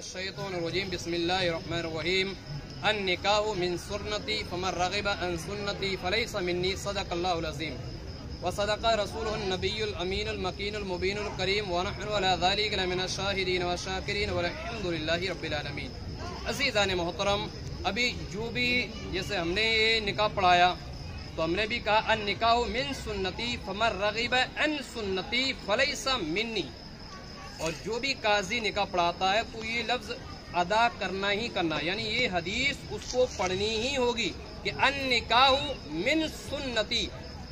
मिनश्शैतानिर्रजीम बिस्मिल्लाहिर्रहमानिर्रहीम अन्निकाहु मिन सुन्नती फमन रगिब अन सुन्नती फलैसा मिन्नी सदक़ल्लाहुल अज़ीम व सदक़ रसूलुहुन नबियुल अमीनुल मकीनुल मुबीनुल करीम व नहनु अला ज़ालिका लमिनश शाहिदीन व शाकिरीन वल्हम्दुलिल्लाहि रब्बिल आलमीन। अज़ीज़ान मोहतरम, अभी जो भी जैसे हमने ये निकाह पढ़ाया तो हमने भी कहा अन निकाह मिन सुन्नती फमन रगिब अन सुन्नती फलैसा मिन्नी, और जो भी काजी निकाह पढ़ाता है तो ये लफ्ज़ अदा करना ही करना, यानी ये हदीस उसको पढ़नी ही होगी कि अन निकाह मिन सुन्नती।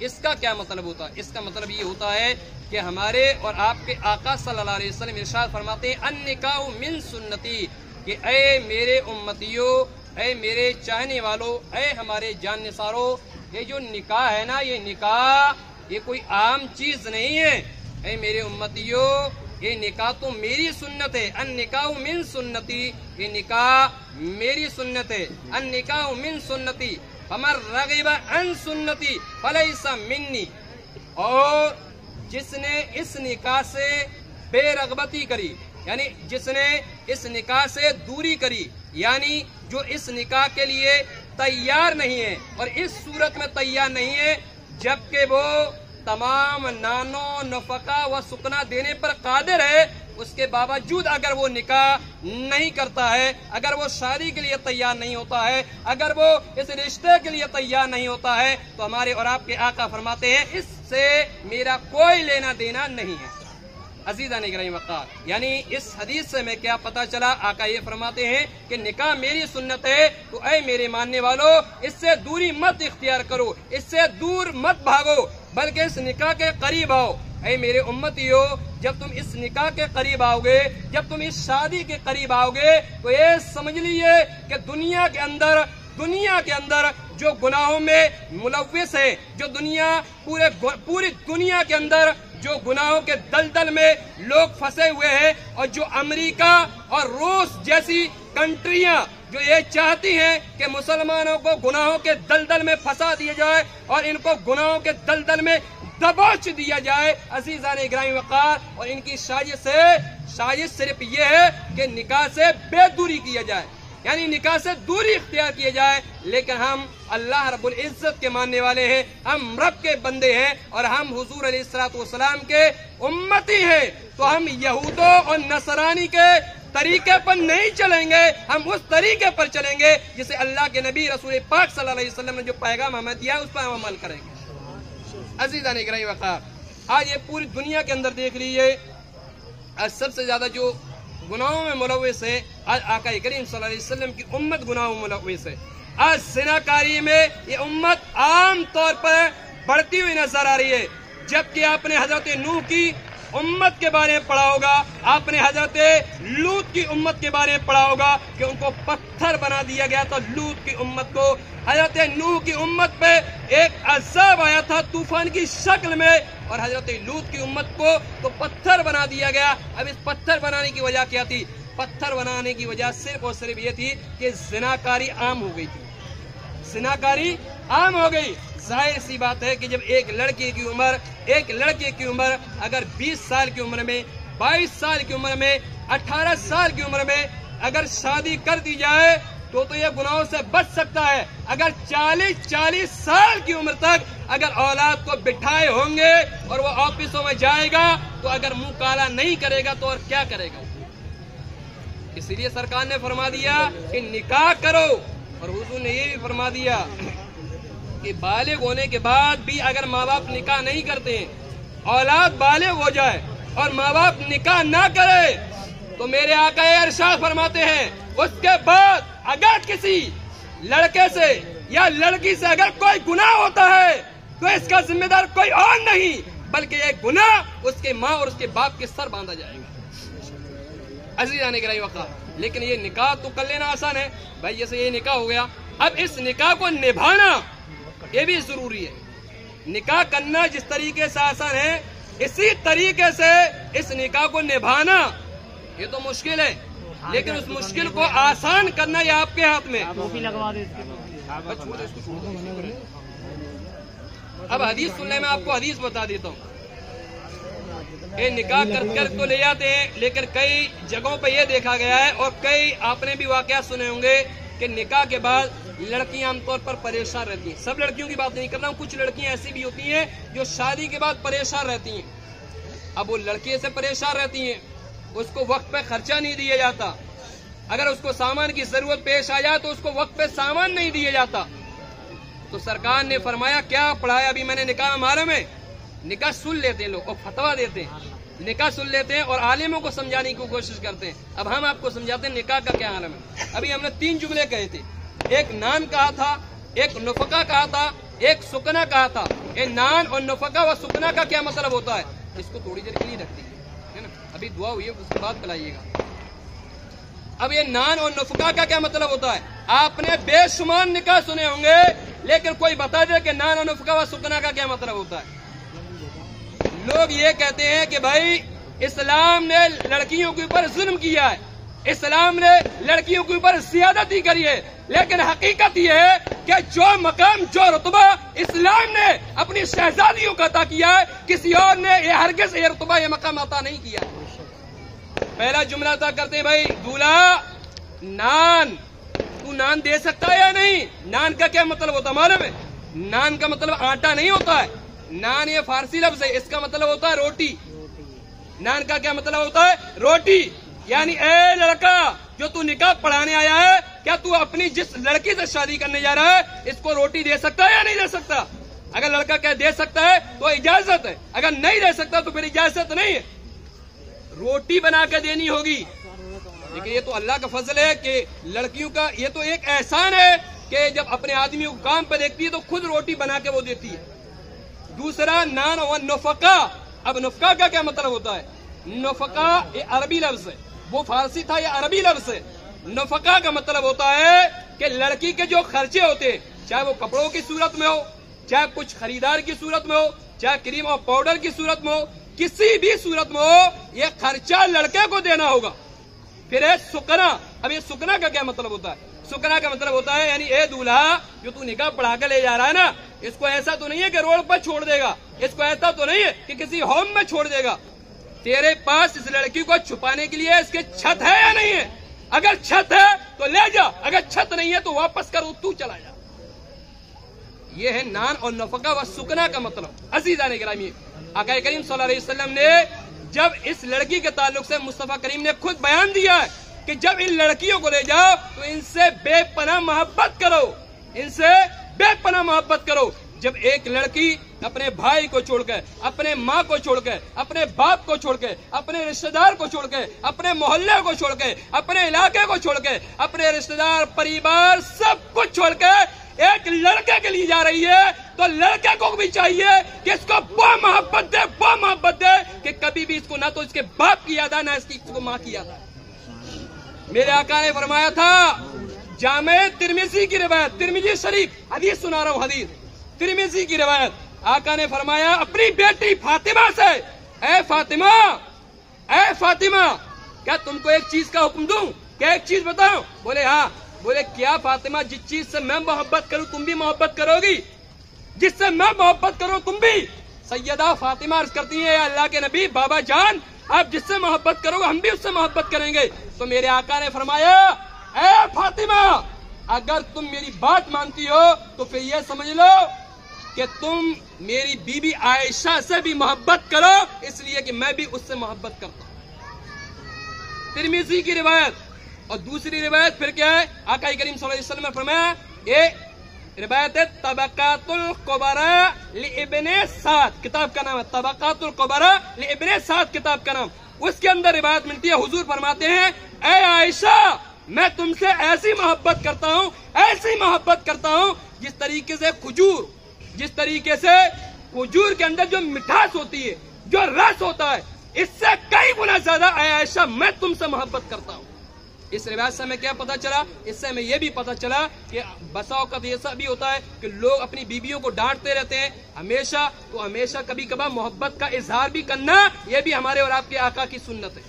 इसका क्या मतलब होता है? इसका मतलब ये होता है कि हमारे और आपके आका सल्लल्लाहु अलैहि वसल्लम इरशाद फरमाते हैं अन निकाह मिन सुन्नती, कि ऐ मेरे उम्मतियों, ऐ मेरे चाहने वालों, ऐ हमारे जाननिसारों, ये जो निकाह है ना, ये निकाह ये कोई आम चीज नहीं है। ऐ मेरे उम्मतियों, ये निकाह तो मेरी सुन्नत है। अन निकाह मिन सुन्नती, ये निकाह मेरी सुन्नत है। अन निकाह मिन सुन्नती फमन रगिब अन सुन्नती फलैसा मिन्नी, और जिसने इस निकाह से बेरगबती करी, यानी जिसने इस निकाह से दूरी करी, यानी जो इस निकाह के लिए तैयार नहीं है और इस सूरत में तैयार नहीं है जबकि वो तमाम नानो नफका व सुकना देने पर कादिर है, उसके बावजूद अगर वो निकाह नहीं करता है, अगर वो शादी के लिए तैयार नहीं होता है, अगर वो इस रिश्ते के लिए तैयार नहीं होता है, तो हमारे और आपके आका फरमाते हैं इससे मेरा कोई लेना देना नहीं है। अज़ीज़ान इकराम वक़ार, यानी इस हदीस से हमें क्या पता चला? आका ये फरमाते हैं कि निकाह मेरी सुन्नत है, तो ऐ मेरे मानने वालों, इससे दूरी मत इख्तियार करो, इससे दूर मत भागो, बल्कि इस निकाह के करीब आओ। ऐ मेरे उम्मतियों, जब तुम इस निकाह के करीब आओगे, जब तुम इस शादी के करीब आओगे, तो ये समझ लीजिए कि दुनिया के अंदर जो गुनाहों में मुलव्विस है, जो पूरी दुनिया के अंदर जो गुनाहों के दलदल में लोग फंसे हुए हैं, और जो अमेरिका और रूस जैसी कंट्रियां जो ये चाहती हैं कि मुसलमानों को गुनाहों के दलदल में फंसा दिया जाए और इनको गुनाहों के दलदल में दबोच दिया जाए, अज़ीज़ान इकराम वक़ार, और इनकी साजिश सिर्फ ये है कि निकाह से बेदूरी किया जाए, यानी निकाह से दूरी इख्तियार किए जाए। लेकिन हम अल्लाह रब्बुल इज्जत के मानने वाले हैं, हम रब के बंदे हैं, और हम हुजूर अलैहिस्सलातु वस्सलाम के उम्मती हैं, तो हम यहूदों और नसरानी के तरीके पर नहीं चलेंगे, हम उस तरीके पर चलेंगे जिसे अल्लाह के नबी रसूल पाक सल्लल्लाहु अलैहि वसल्लम ने जो पैगाम हमें दिया उस पर हम अमल करेंगे। अज़ीज़ान इकराम वक़ार, आज ये पूरी दुनिया के अंदर देख लीजिए, आज सबसे ज्यादा जो गुनाहों में मुलव्विस है, आज आका करीम सल्लल्लाहु अलैहि वसल्लम की उम्मत गुनाहों में मुलव्विस है। आज ज़िनाकारी में ये उम्मत आम तौर पर बढ़ती हुई नजर आ रही है, जबकि आपने हजरत नूह की उम्मत के बारे में पढ़ा होगा, आपने हजरत लूत की उम्मत के बारे में पढ़ा होगा कि उनको पत्थर बना दिया गया था। लूत की उम्मत को, हजरत नूह की उम्मत पे एक अज़ाब आया था तूफान की शक्ल में, और हजरत लूत की उम्मत को तो पत्थर बना दिया गया। अब इस पत्थर बनाने की वजह क्या थी? पत्थर बनाने की वजह सिर्फ और सिर्फ ये थी कि ज़िनाकारी आम हो गई थी, ज़िनाकारी आम हो गई। जाहिर सी बात है कि जब एक लड़के की उम्र अगर 20 साल की उम्र में, 22 साल की उम्र में, 18 साल की उम्र में अगर शादी कर दी जाए तो ये गुनाहों से बच सकता है। अगर 40 साल की उम्र तक अगर औलाद को बिठाए होंगे और वो ऑफिसों में जाएगा, तो अगर मुंह काला नहीं करेगा तो और क्या करेगा? इसीलिए सरकार ने फरमा दिया कि निकाह करो, और हुजूर ने ये भी फरमा दिया कि बालिग होने के बाद भी अगर माँ बाप निकाह नहीं करते हैं, औलाद बालिग हो जाए और माँ बाप निकाह ना करे, तो मेरे आका इरशाद फरमाते हैं उसके बाद अगर किसी लड़के से या लड़की से अगर कोई गुनाह होता है तो इसका जिम्मेदार कोई और नहीं बल्कि ये गुनाह उसके माँ और उसके बाप के सर बांधा जाएगा। अज़ीज़ान इकराम वक़ार, लेकिन ये निकाह तो कर लेना आसान है भाई, जैसे ये निकाह हो गया, अब इस निकाह को निभाना ये भी जरूरी है। निकाह करना जिस तरीके से आसान है, इसी तरीके से इस निकाह को निभाना ये तो मुश्किल है, लेकिन उस मुश्किल को आसान करना ये आपके हाथ में। अब हदीस सुनने में आपको हदीस बता देता हूँ। ये निकाह कर तो ले जाते हैं, लेकिन कई जगहों पे ये देखा गया है और कई आपने भी वाकया सुने होंगे कि निकाह के बाद लड़कियां आमतौर पर परेशान रहती हैं। सब लड़कियों की बात नहीं कर रहा हूँ, कुछ लड़कियां ऐसी भी होती हैं जो शादी के बाद परेशान रहती हैं। अब वो लड़के से परेशान रहती हैं, उसको वक्त पे खर्चा नहीं दिया जाता, अगर उसको सामान की जरूरत पेश आ जाए तो उसको वक्त पे सामान नहीं दिया जाता। तो सरकार ने फरमाया, क्या पढ़ाया अभी मैंने निकाह हमारे में, निकाह सुन लेते हैं लोग और फतवा देते हैं, निकाह सुन लेते हैं और आलिमों को समझाने की कोशिश करते हैं। अब हम आपको समझाते हैं निकाह का क्या आलम है। अभी हमने 3 जुमले कहे थे, एक नान कहा था, एक नफका कहा था, एक सुकना कहा था। ये नान और नफका व सुकना का क्या मतलब होता है, इसको थोड़ी देर के लिए रखती है ना, अभी दुआ हुई है उसके बाद पिलाइएगा। अब ये नान और नफका का क्या मतलब होता है, आपने बेशुमार निकाह सुने होंगे, लेकिन कोई बता दे कि नान और नफका व सुकना का क्या मतलब होता है। लोग ये कहते हैं कि भाई इस्लाम ने लड़कियों के ऊपर जुल्म किया है, इस्लाम ने लड़कियों के ऊपर ज़्यादती करी है, लेकिन हकीकत ये है कि जो मकाम जो रुतबा इस्लाम ने अपनी शहजादियों को अता किया है, किसी और ने ये हरगिज़ ये रुतबा ये मकाम अता नहीं किया। पहला जुमला अता करते हैं, भाई दूल्हा नान, तू नान दे सकता है या नहीं। नान का क्या मतलब होता है मालूम है, नान का मतलब आटा नहीं होता है, नान ये फारसी लफ्ज है, इसका मतलब होता है रोटी। नान का क्या मतलब होता है, रोटी। यानी ए लड़का जो तू निकाह पढ़ाने आया है, क्या तू अपनी जिस लड़की से शादी करने जा रहा है इसको रोटी दे सकता है या नहीं दे सकता। अगर लड़का क्या दे सकता है तो इजाजत है, अगर नहीं दे सकता तो फिर इजाजत नहीं है, रोटी बना के देनी होगी। लेकिन ये तो अल्लाह का फजल है कि लड़कियों का ये तो एक एहसान है कि जब अपने आदमी को काम पे देखती है तो खुद रोटी बना के वो देती है। दूसरा नान और नफका। अब नफका का क्या मतलब होता है, नफका ये अरबी लफ्ज है, वो फारसी था, ये अरबी लफ्ज है। नफका का मतलब होता है कि लड़की के जो खर्चे होते हैं, चाहे वो कपड़ों की सूरत में हो, चाहे कुछ खरीदार की सूरत में हो, चाहे क्रीम और पाउडर की सूरत में हो, किसी भी सूरत में हो, ये खर्चा लड़के को देना होगा। फिर है सुकना। अब ये सुकना का क्या मतलब होता है, सुकना का मतलब होता है यानी ए दूल्हा जो तू निकाह पढ़ा के ले जा रहा है ना, इसको ऐसा तो नहीं है कि रोड पर छोड़ देगा, इसको ऐसा तो नहीं है कि किसी होम में छोड़ देगा। तेरे पास इस लड़की को छुपाने के लिए इसके छत है या नहीं है, अगर छत है तो ले जा, अगर छत नहीं है तो वापस कर, तू चला जा। ये है नान और नफका व सुकना का मतलब। अज़ीज़ान गिरामी, आका करीम सल्लल्लाहु अलैहि वसल्लम ने जब इस लड़की के ताल्लुक से मुस्तफा करीम ने खुद बयान दिया है कि जब इन लड़कियों को ले जाओ तो इनसे बेपनाह मोहब्बत करो, इनसे बेपनाह मोहब्बत करो। जब एक लड़की अपने भाई को छोड़कर, अपने माँ को छोड़कर, अपने बाप को छोड़कर, अपने रिश्तेदार को छोड़कर, अपने मोहल्ले को छोड़कर, अपने इलाके को छोड़कर, अपने रिश्तेदार परिवार सब कुछ छोड़कर एक लड़के के लिए जा रही है, तो लड़के को भी चाहिए कि इसको वो मोहब्बत दे, वो मोहब्बत दे कि कभी भी इसको ना तो इसके बाप की याद आए ना इसको माँ की याद आए। मेरे आका ने फरमाया था, जामे तिरमिजी की रिवायत, तिरमिजी शरीफ हदीस सुना रहा हूँ, हदीस तिरमिजी की रिवायत, आका ने फरमाया अपनी बेटी फातिमा से, ए फातिमा, ए फातिमा, क्या तुमको एक चीज का हुक्म दूं, क्या एक चीज बताऊं। बोले हाँ। बोले क्या फातिमा, जिस चीज से मैं मोहब्बत करूं तुम भी मोहब्बत करोगी, जिससे मैं मोहब्बत करूं तुम भी। सैयदा फातिमा अर्ज करती है, अल्लाह के नबी बाबा जान, आप जिससे मोहब्बत करोगे हम भी उससे मोहब्बत करेंगे। तो मेरे आका ने फरमाया, ए फातिमा, अगर तुम मेरी बात मानती हो तो फिर ये समझ लो कि तुम मेरी बीबी आयशा से भी मोहब्बत करो, इसलिए कि मैं भी उससे मोहब्बत करता हूं। तिरमिज़ी की रिवायत। और दूसरी रिवायत फिर क्या है, आका करीम सल्लल्लाहु अलैहि वसल्लम ने फरमाया, ये रिवायत है तबकातुल कुबरा लिइब्ने साद, किताब का नाम है तबकातुल कुबरा लिइब्ने साद, किताब का नाम। उसके अंदर रिवायत मिलती है, हुजूर फरमाते हैं, ए आयशा, मैं तुमसे ऐसी मोहब्बत करता हूं, ऐसी मोहब्बत करता हूं जिस तरीके से खजूर, जिस तरीके से खजूर के अंदर जो मिठास होती है, जो रस होता है, इससे कई गुना ज्यादा आयशा मैं तुमसे मोहब्बत करता हूं। इस रिवायत से हमें क्या पता चला, इससे हमें यह भी पता चला कि बसा औक़ात ऐसा भी होता है कि लोग अपनी बीवियों को डांटते रहते हैं हमेशा, तो हमेशा कभी कभार मोहब्बत का इजहार भी करना, यह भी हमारे और आपके आका की सुन्नत है।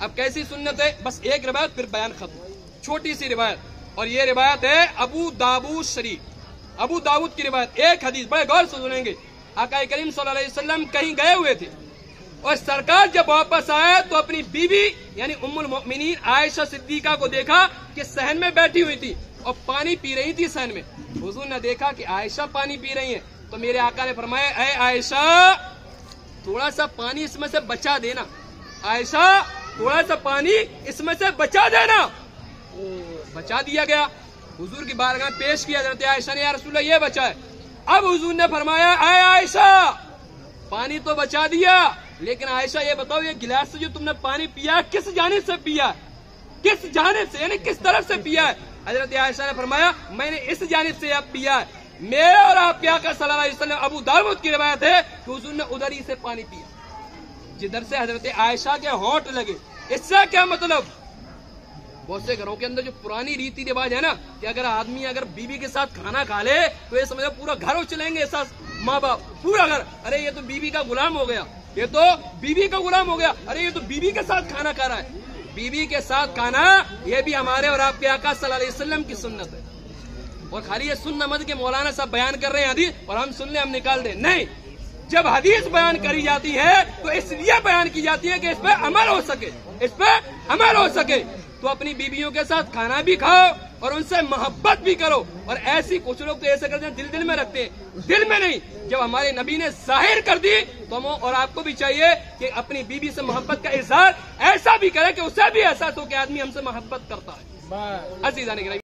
अब कैसी सुन्नत है, बस एक रिवायत फिर बयान खत्म, छोटी सी रिवायत, और ये रिवायत है अबू दाऊद शरीफ, अबू दाऊद की रिवायत। एक हदीस बड़े गौर से सुनेंगे, आका करीम सल्लल्लाहु अलैहि वसल्लम कहीं गए हुए थे, اور سرکار جب واپس آئے تو اپنی بیوی یعنی ام المؤمنین عائشہ صدیقہ کو دیکھا کہ صحن میں بیٹھی ہوئی تھی اور پانی پی رہی تھی صحن میں. حضور نے دیکھا کہ عائشہ پانی پی رہی ہیں تو میرے آقا نے فرمایا اے عائشہ تھوڑا سا پانی اس میں سے بچا دینا. عائشہ تھوڑا سا پانی اس میں سے بچا دینا. بچا دیا گیا. حضور کی بارگاہ میں پیش کیا. حضرت عائشہ نے یا رسول اللہ یہ بچا ہے. اب حضور نے فرمایا اے عائشہ پانی تو بچا دیا لیکن عائشہ یہ بتاؤ یہ گلاس سے جو تم نے پانی پیا کس جانب سے پیا؟ کس جانب سے یعنی کس طرف سے پیا ہے؟ حضرت عائشہ نے فرمایا میں نے اس جانب سے اب پیا ہے. میرا اور آپ کے آقا صلی اللہ علیہ وسلم ابو داؤد کی روایت ہے کہ حضور نے ادھر ہی سے پانی پیا جدھر سے حضرت عائشہ کے ہونٹ لگے. اس سے کیا مطلب؟ بہت سے گھروں کے اندر جو پرانی ریتی رواج ہے نا کہ اگر آدمی اگر بیوی کے ساتھ کھانا کھا لے تو یہ سمجھو پورا گھر اچلیں گے. ایسا ماں باپ پورا گھر ارے یہ تو بیوی کا غلام ہو گیا, یہ تو بیوی کا غلام ہو گیا, ارے یہ تو بیوی کے ساتھ کھانا کھا رہا ہے. بیوی کے ساتھ کھانا یہ بھی ہمارے اور آپ کے آقا صلی اللہ علیہ وسلم کی سنت ہے. اور خالی یہ سننا مت کہ مولانا صاحب بیان کر رہے ہیں حدیث اور ہم سن لیں ہم نکال دیں. نہیں, جب حدیث بیان کری جاتی ہے تو اس لیے بیان کی جاتی ہے کہ اس پہ عمل ہو سکے, اس پہ عمل ہو سکے. تو اپنی بیویوں کے ساتھ کھانا بھی کھاؤ اور ان سے محبت بھی کرو. اور ایسی کچھ لوگ تو ایسے کرتے ہیں دل میں رکھتے ہیں, دل میں نہیں. جب ہمارے نبی نے ظاہر کر دی تو ہم اور آپ کو بھی چاہیے کہ اپنی بیوی سے محبت کا اظہار ایسا بھی کرے کہ اسے بھی احساس ہو کہ آدمی ہم سے محبت کرتا ہے. عزیزان گرامی